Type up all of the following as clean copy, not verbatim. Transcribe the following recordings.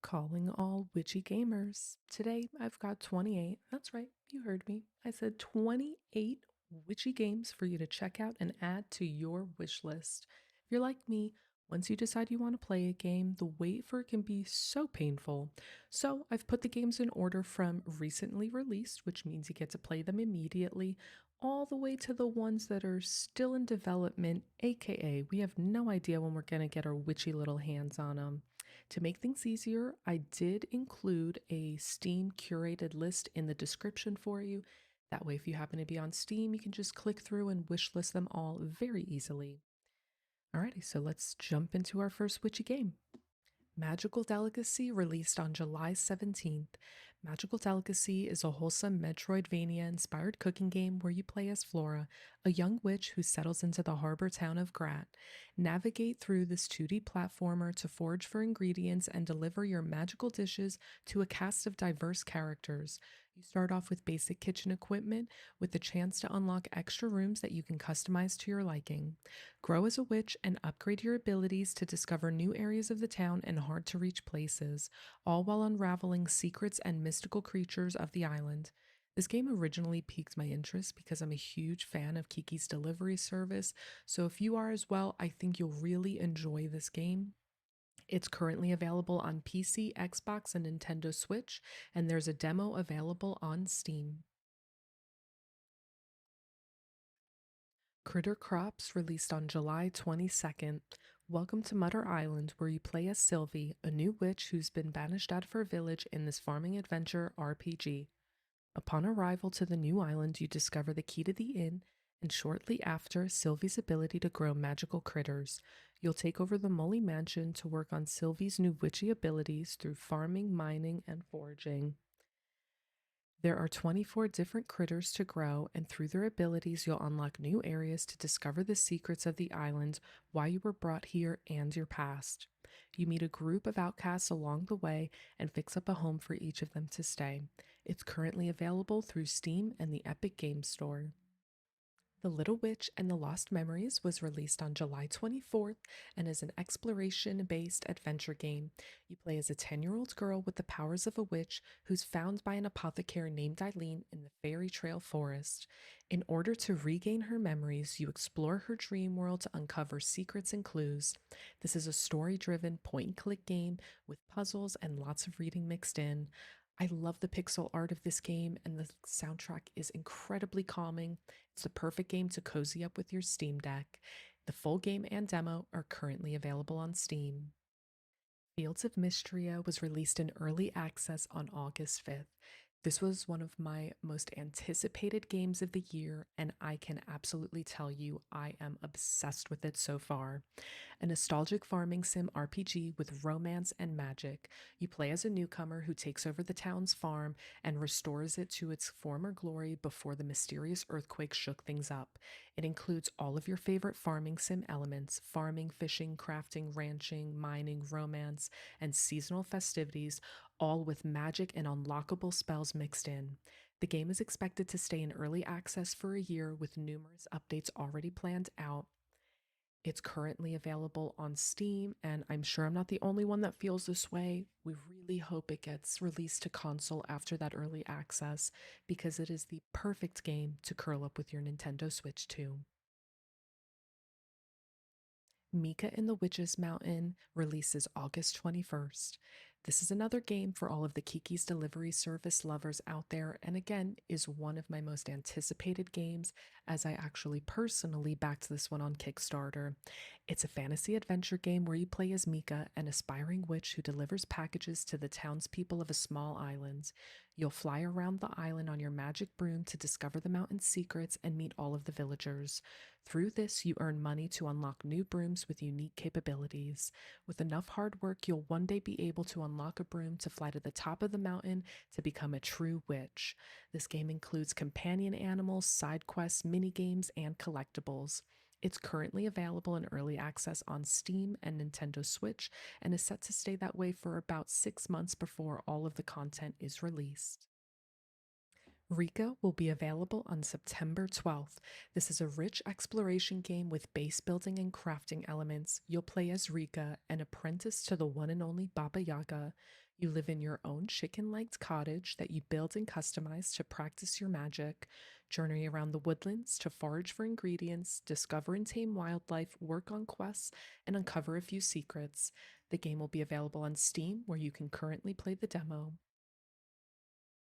Calling all witchy gamers. Today I've got 28. That's right, you heard me. I said 28 witchy games for you to check out and add to your wish list. If you're like me, once you decide you want to play a game, the wait for it can be so painful. So I've put the games in order from recently released, which means you get to play them immediately, all the way to the ones that are still in development, aka we have no idea when we're going to get our witchy little hands on them. To make things easier, I did include a Steam curated list in the description for you. That way, if you happen to be on Steam, you can just click through and wishlist them all very easily. Alrighty, so let's jump into our first witchy game. Magical Delicacy released on July 17th. Magical Delicacy is a wholesome Metroidvania inspired cooking game where you play as Flora, a young witch who settles into the harbor town of Grat. Navigate through this 2D platformer to forage for ingredients and deliver your magical dishes to a cast of diverse characters. You start off with basic kitchen equipment with the chance to unlock extra rooms that you can customize to your liking. Grow as a witch and upgrade your abilities to discover new areas of the town and hard to reach places, all while unraveling secrets and mystical creatures of the island. This game originally piqued my interest because I'm a huge fan of Kiki's delivery service, so if you are as well, I think you'll really enjoy this game. It's currently available on PC, Xbox, and Nintendo Switch, and there's a demo available on Steam. Critter Crops released on July 22nd. Welcome to Mutter Island, where you play as Sylvie, a new witch who's been banished out of her village in this farming adventure RPG. Upon arrival to the new island, you discover the key to the inn, and shortly after, Sylvie's ability to grow magical critters. You'll take over the Mully Mansion to work on Sylvie's new witchy abilities through farming, mining, and foraging. There are 24 different critters to grow, and through their abilities, you'll unlock new areas to discover the secrets of the island, why you were brought here, and your past. You meet a group of outcasts along the way and fix up a home for each of them to stay. It's currently available through Steam and the Epic Games Store. The Little Witch and the Lost Memories was released on July 24th and is an exploration based adventure game. You play as a 10-year-old girl with the powers of a witch who's found by an apothecary named Eileen in the Fairy Trail Forest. In order to regain her memories, you explore her dream world to uncover secrets and clues. This is a story driven point and click game with puzzles and lots of reading mixed in. I love the pixel art of this game, and the soundtrack is incredibly calming. It's the perfect game to cozy up with your Steam Deck. The full game and demo are currently available on Steam. Fields of Mistria was released in early access on August 5th. This was one of my most anticipated games of the year, and I can absolutely tell you I am obsessed with it so far. A nostalgic farming sim RPG with romance and magic. You play as a newcomer who takes over the town's farm and restores it to its former glory before the mysterious earthquake shook things up. It includes all of your favorite farming sim elements: farming, fishing, crafting, ranching, mining, romance, and seasonal festivities, all with magic and unlockable spells mixed in. The game is expected to stay in early access for a year with numerous updates already planned out. It's currently available on Steam, and I'm sure I'm not the only one that feels this way. We really hope it gets released to console after that early access because it is the perfect game to curl up with your Nintendo Switch to. Mika in the Witch's Mountain releases August 21st. This is another game for all of the Kiki's Delivery Service lovers out there, and again, is one of my most anticipated games as I actually personally backed this one on Kickstarter. It's a fantasy adventure game where you play as Mika, an aspiring witch who delivers packages to the townspeople of a small island. You'll fly around the island on your magic broom to discover the mountain's secrets and meet all of the villagers. Through this, you earn money to unlock new brooms with unique capabilities. With enough hard work, you'll one day be able to unlock a broom to fly to the top of the mountain to become a true witch. This game includes companion animals, side quests, mini games, and collectibles. It's currently available in early access on Steam and Nintendo Switch and is set to stay that way for about 6 months before all of the content is released. Reka will be available on September 12th. This is a rich exploration game with base building and crafting elements. You'll play as Reka, an apprentice to the one and only Baba Yaga. You live in your own chicken legged cottage that you build and customize to practice your magic. Journey around the woodlands to forage for ingredients, discover and tame wildlife, work on quests, and uncover a few secrets. The game will be available on Steam, where you can currently play the demo.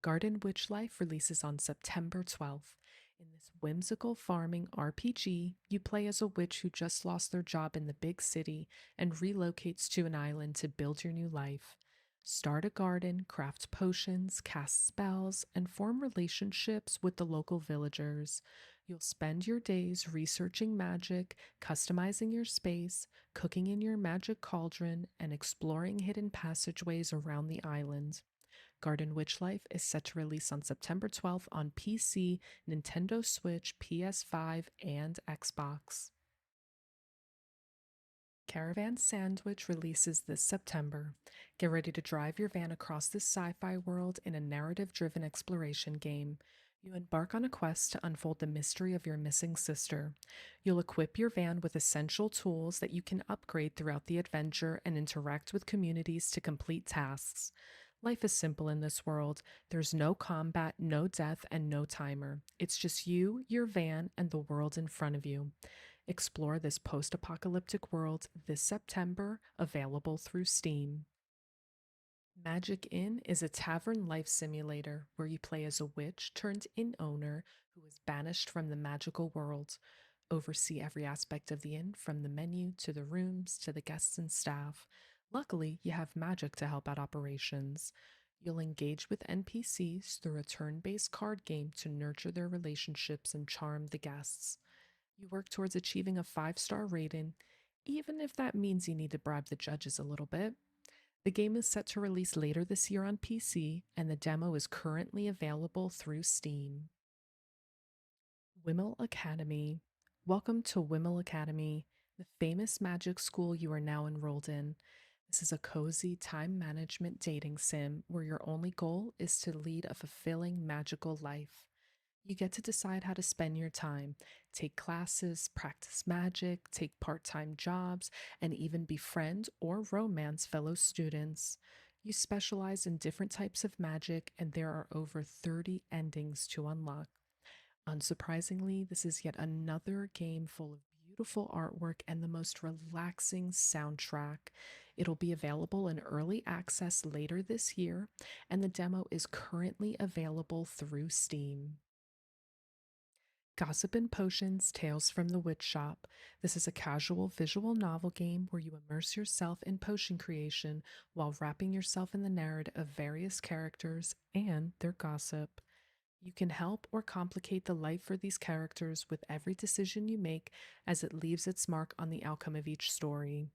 Garden Witch Life releases on September 12th. In this whimsical farming RPG, you play as a witch who just lost their job in the big city and relocates to an island to build your new life. Start a garden, craft potions, cast spells, and form relationships with the local villagers. You'll spend your days researching magic, customizing your space, cooking in your magic cauldron, and exploring hidden passageways around the island. Garden Witch Life is set to release on September 12th on PC, Nintendo Switch, PS5, and Xbox. Caravan Sandwitch releases this September. Get ready to drive your van across this sci fi world in a narrative driven exploration game. You embark on a quest to unfold the mystery of your missing sister. You'll equip your van with essential tools that you can upgrade throughout the adventure and interact with communities to complete tasks. Life is simple in this world. There's no combat, no death, and no timer. It's just you, your van, and the world in front of you. Explore this post apocalyptic world this September, available through Steam. Magic Inn is a tavern life simulator where you play as a witch turned inn owner who is banished from the magical world. Oversee every aspect of the inn, from the menu to the rooms to the guests and staff. Luckily, you have magic to help out operations. You'll engage with NPCs through a turn based card game to nurture their relationships and charm the guests. You work towards achieving a 5-star rating, even if that means you need to bribe the judges a little bit. The game is set to release later this year on PC, and the demo is currently available through Steam. Whimel Academy. Welcome to Whimel Academy, the famous magic school you are now enrolled in. This is a cozy time management dating sim where your only goal is to lead a fulfilling magical life. You get to decide how to spend your time, take classes, practice magic, take part time jobs, and even befriend or romance fellow students. You specialize in different types of magic, and there are over 30 endings to unlock. Unsurprisingly, this is yet another game full of beautiful artwork and the most relaxing soundtrack. It'll be available in early access later this year, and the demo is currently available through Steam. Gossip and Potions Tales from the Witch Shop. This is a casual visual novel game where you immerse yourself in potion creation while wrapping yourself in the narrative of various characters and their gossip. You can help or complicate the life for these characters with every decision you make, as it leaves its mark on the outcome of each story.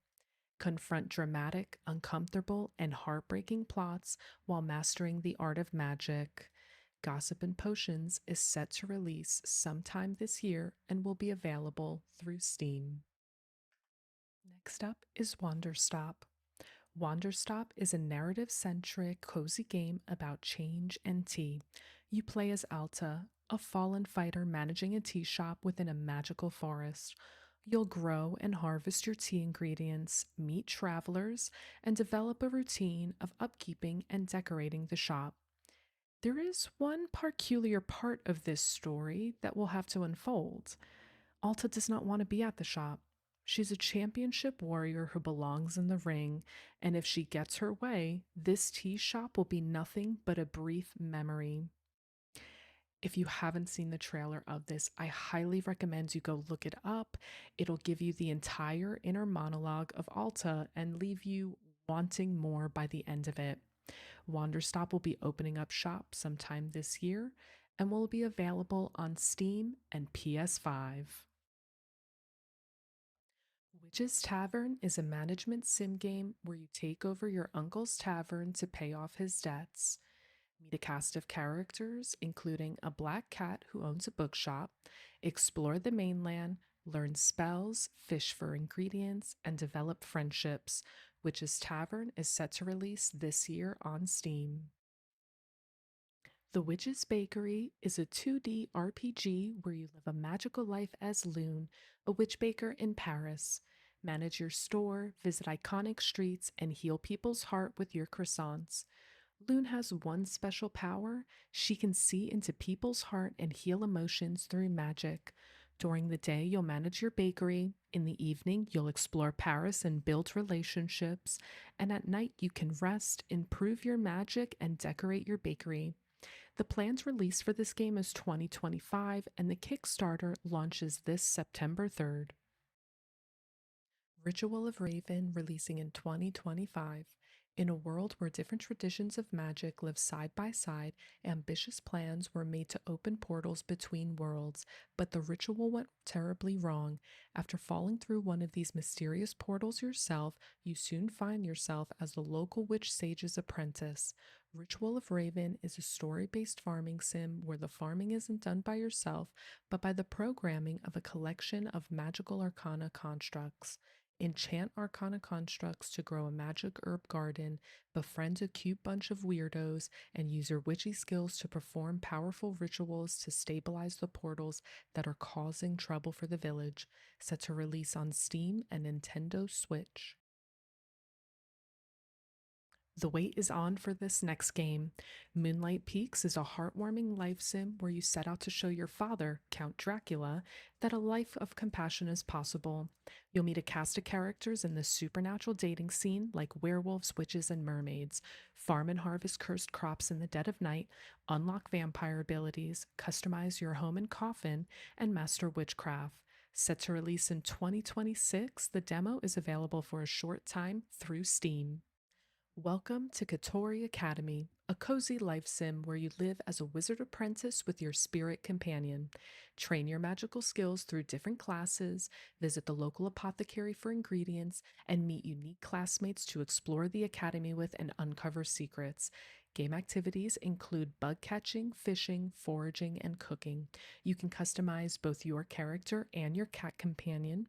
Confront dramatic, uncomfortable, and heartbreaking plots while mastering the art of magic. Gossip and Potions is set to release sometime this year and will be available through Steam. Next up is Wanderstop. Wanderstop is a narrative centric, cozy game about change and tea. You play as Alta, a fallen fighter managing a tea shop within a magical forest. You'll grow and harvest your tea ingredients, meet travelers, and develop a routine of upkeeping and decorating the shop. There is one peculiar part of this story that will have to unfold. Alta does not want to be at the shop. She's a championship warrior who belongs in the ring, and if she gets her way, this tea shop will be nothing but a brief memory. If you haven't seen the trailer of this, I highly recommend you go look it up. It'll give you the entire inner monologue of Alta and leave you wanting more by the end of it. Wanderstop will be opening up shop sometime this year and will be available on Steam and PS5. Witch's Tavern is a management sim game where you take over your uncle's tavern to pay off his debts. Meet a cast of characters, including a black cat who owns a bookshop, explore the mainland, learn spells, fish for ingredients, and develop friendships. Witch's Tavern is set to release this year on Steam. The Witch's Bakery is a 2D RPG where you live a magical life as Lune, a witch baker in Paris. Manage your store, visit iconic streets, and heal people's heart with your croissants. Lune has one special power. She can see into people's heart and heal emotions through magic. During the day, you'll manage your bakery. In the evening, you'll explore Paris and build relationships. And at night, you can rest, improve your magic, and decorate your bakery. The planned release for this game is 2025, and the Kickstarter launches this September 3rd. Ritual of Raven releasing in 2025. In a world where different traditions of magic live side by side, ambitious plans were made to open portals between worlds, but the ritual went terribly wrong. After falling through one of these mysterious portals yourself, you soon find yourself as the local witch sage's apprentice. Ritual of Raven is a story based farming sim where the farming isn't done by yourself, but by the programming of a collection of magical arcana constructs. Enchant arcana constructs to grow a magic herb garden, befriend a cute bunch of weirdos, and use your witchy skills to perform powerful rituals to stabilize the portals that are causing trouble for the village. Set to release on Steam and Nintendo Switch. The wait is on for this next game. Moonlight Peaks is a heartwarming life sim where you set out to show your father, Count Dracula, that a life of compassion is possible. You'll meet a cast of characters in the supernatural dating scene like werewolves, witches, and mermaids, farm and harvest cursed crops in the dead of night, unlock vampire abilities, customize your home and coffin, and master witchcraft. Set to release in 2026, the demo is available for a short time through Steam. Welcome to Kitori Academy, a cozy life sim where you live as a wizard apprentice with your spirit companion. Train your magical skills through different classes, visit the local apothecary for ingredients, and meet unique classmates to explore the academy with and uncover secrets. Game activities include bug catching, fishing, foraging, and cooking. You can customize both your character and your cat companion.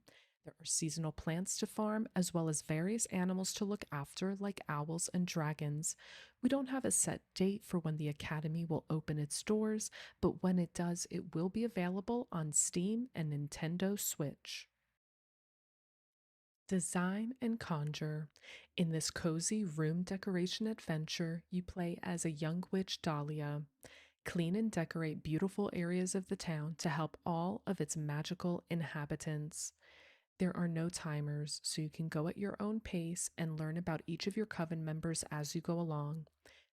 There are seasonal plants to farm, as well as various animals to look after, like owls and dragons. We don't have a set date for when the Academy will open its doors, but when it does, it will be available on Steam and Nintendo Switch. Design and Conjure. In this cozy room decoration adventure, you play as a young witch Dahlia. Clean and decorate beautiful areas of the town to help all of its magical inhabitants. There are no timers, so you can go at your own pace and learn about each of your coven members as you go along.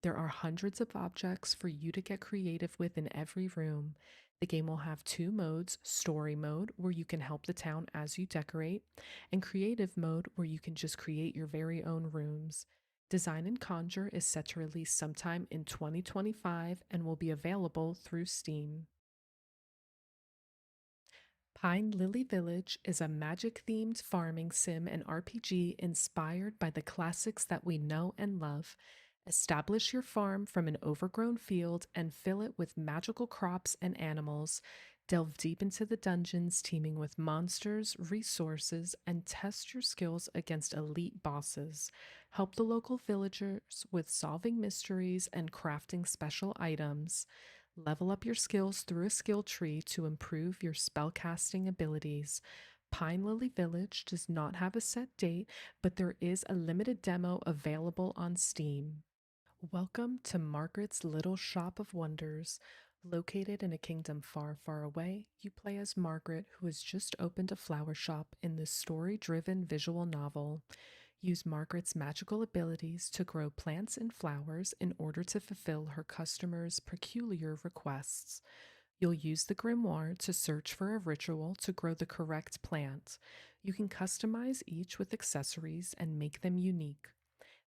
There are hundreds of objects for you to get creative with in every room. The game will have two modes: story mode, where you can help the town as you decorate, and creative mode, where you can just create your very own rooms. Design and Conjure is set to release sometime in 2025 and will be available through Steam. Pine Lily Village is a magic themed farming sim and RPG inspired by the classics that we know and love. Establish your farm from an overgrown field and fill it with magical crops and animals. Delve deep into the dungeons teeming with monsters, resources, and test your skills against elite bosses. Help the local villagers with solving mysteries and crafting special items. Level up your skills through a skill tree to improve your spellcasting abilities. Pine Lily Village does not have a set date, but there is a limited demo available on Steam. Welcome to Margaret's Little Shop of Wonders. Located in a kingdom far, far away, you play as Margaret, who has just opened a flower shop in this story driven visual novel. Use Margaret's magical abilities to grow plants and flowers in order to fulfill her customers' peculiar requests. You'll use the grimoire to search for a ritual to grow the correct plant. You can customize each with accessories and make them unique.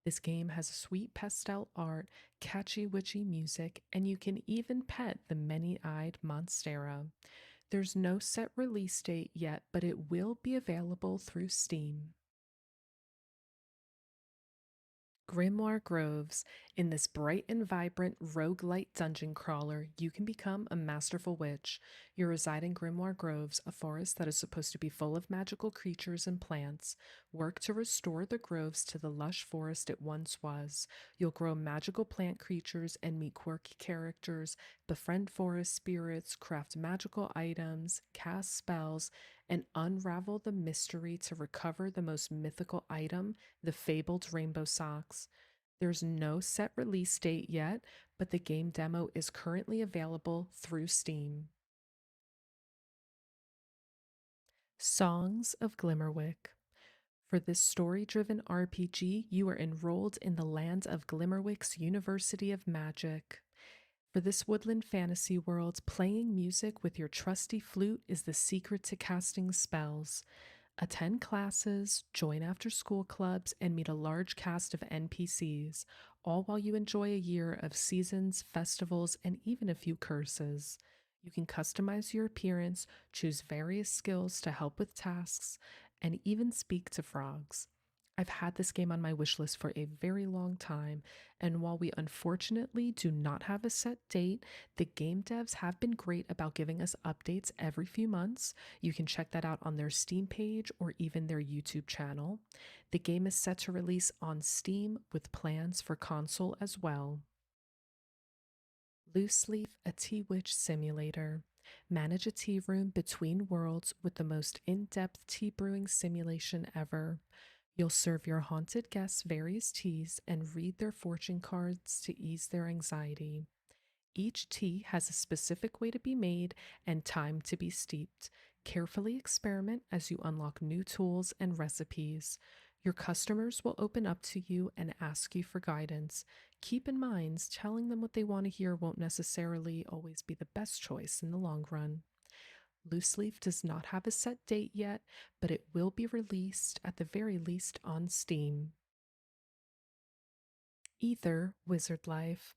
This game has sweet pastel art, catchy witchy music, and you can even pet the many eyed Monstera. There's no set release date yet, but it will be available through Steam. Grimoire Groves. In this bright and vibrant roguelite dungeon crawler, you can become a masterful witch. You reside in Grimoire Groves, a forest that is supposed to be full of magical creatures and plants. Work to restore the groves to the lush forest it once was. You'll grow magical plant creatures and meet quirky characters, befriend forest spirits, craft magical items, cast spells, and unravel the mystery to recover the most mythical item, the fabled rainbow socks. There's no set release date yet, but the game demo is currently available through Steam. Songs of Glimmerwick. For this story driven RPG, you are enrolled in the land of Glimmerwick's University of Magic. For this woodland fantasy world, playing music with your trusty flute is the secret to casting spells. Attend classes, join after school clubs, and meet a large cast of NPCs, all while you enjoy a year of seasons, festivals, and even a few curses. You can customize your appearance, choose various skills to help with tasks, and even speak to frogs. I've had this game on my wish list for a very long time, and while we unfortunately do not have a set date, the game devs have been great about giving us updates every few months. You can check that out on their Steam page or even their YouTube channel. The game is set to release on Steam with plans for console as well. Loose Leaf, a tea witch simulator. Manage a tea room between worlds with the most in depth tea brewing simulation ever. You'll serve your haunted guests various teas and read their fortune cards to ease their anxiety. Each tea has a specific way to be made and time to be steeped. Carefully experiment as you unlock new tools and recipes. Your customers will open up to you and ask you for guidance. Keep in mind, telling them what they want to hear won't necessarily always be the best choice in the long run. Loose Leaf does not have a set date yet, but it will be released at the very least on Steam. Aether Wizard Life.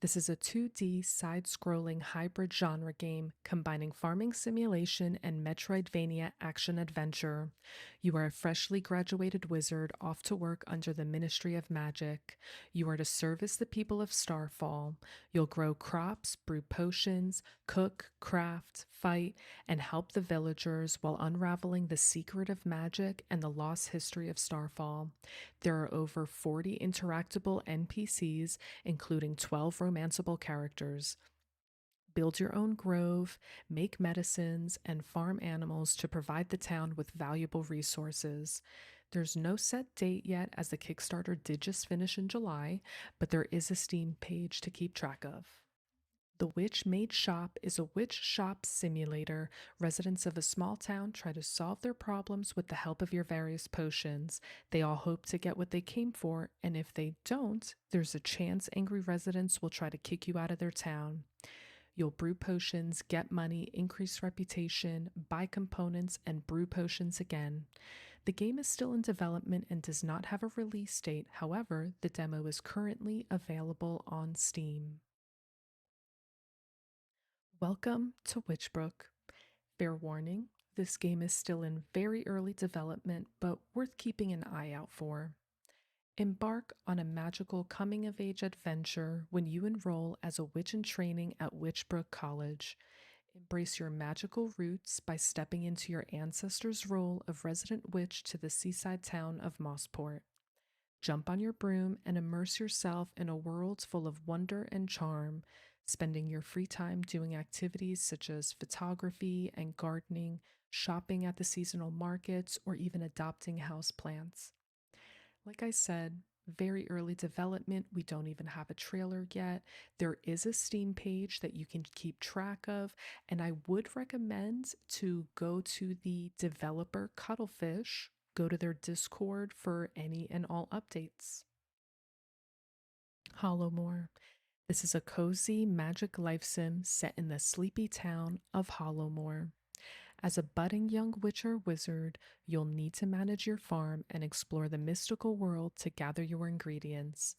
This is a 2D side scrolling hybrid genre game combining farming simulation and Metroidvania action adventure. You are a freshly graduated wizard off to work under the Ministry of Magic. You are to service the people of Starfall. You'll grow crops, brew potions, cook, craft, fight, and help the villagers while unraveling the secret of magic and the lost history of Starfall. There are over 40 interactable NPCs, including 12 romanceable characters. Build your own grove, make medicines, and farm animals to provide the town with valuable resources. There's no set date yet, as the Kickstarter did just finish in July, but there is a Steam page to keep track of. The Witchmade Shop is a witch shop simulator. Residents of a small town try to solve their problems with the help of your various potions. They all hope to get what they came for, and if they don't, there's a chance angry residents will try to kick you out of their town. You'll brew potions, get money, increase reputation, buy components, and brew potions again. The game is still in development and does not have a release date. However, the demo is currently available on Steam. Welcome to Witchbrook. Fair warning, this game is still in very early development, but worth keeping an eye out for. Embark on a magical coming of age adventure when you enroll as a witch in training at Witchbrook College. Embrace your magical roots by stepping into your ancestors' role of resident witch to the seaside town of Mossport. Jump on your broom and immerse yourself in a world full of wonder and charm, spending your free time doing activities such as photography and gardening, shopping at the seasonal markets, or even adopting house plants. Like I said, very early development. We don't even have a trailer yet. There is a Steam page that you can keep track of, and I would recommend to go to the developer Cuttlefish, go to their Discord for any and all updates. Hollowmoor. This is a cozy magic life sim set in the sleepy town of Hollowmoor. As a budding young witcher wizard, you'll need to manage your farm and explore the mystical world to gather your ingredients.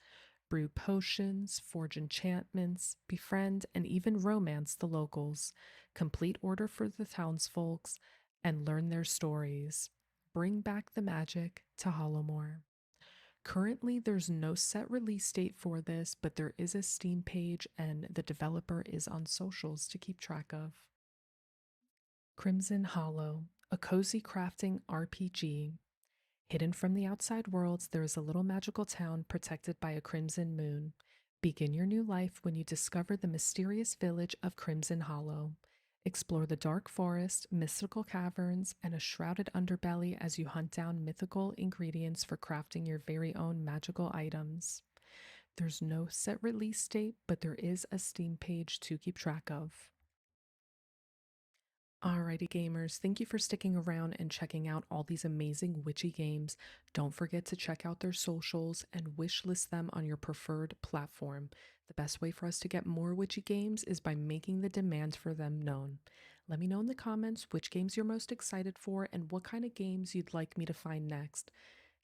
Brew potions, forge enchantments, befriend, and even romance the locals. Complete order for the townsfolks and learn their stories. Bring back the magic to Hollowmoor. Currently, there's no set release date for this, but there is a Steam page and the developer is on socials to keep track of. Crimson Hollow, a cozy crafting RPG. Hidden from the outside worlds, there is a little magical town protected by a crimson moon. Begin your new life when you discover the mysterious village of Crimson Hollow. Explore the dark forest, mystical caverns, and a shrouded underbelly as you hunt down mythical ingredients for crafting your very own magical items. There's no set release date, but there is a Steam page to keep track of. Alrighty, gamers, thank you for sticking around and checking out all these amazing witchy games. Don't forget to check out their socials and wishlist them on your preferred platform. The best way for us to get more witchy games is by making the demand for them known. Let me know in the comments which games you're most excited for and what kind of games you'd like me to find next.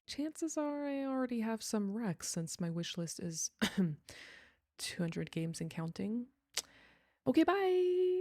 Chances are I already have some recs since my wishlist is 200 games and counting. Okay, bye!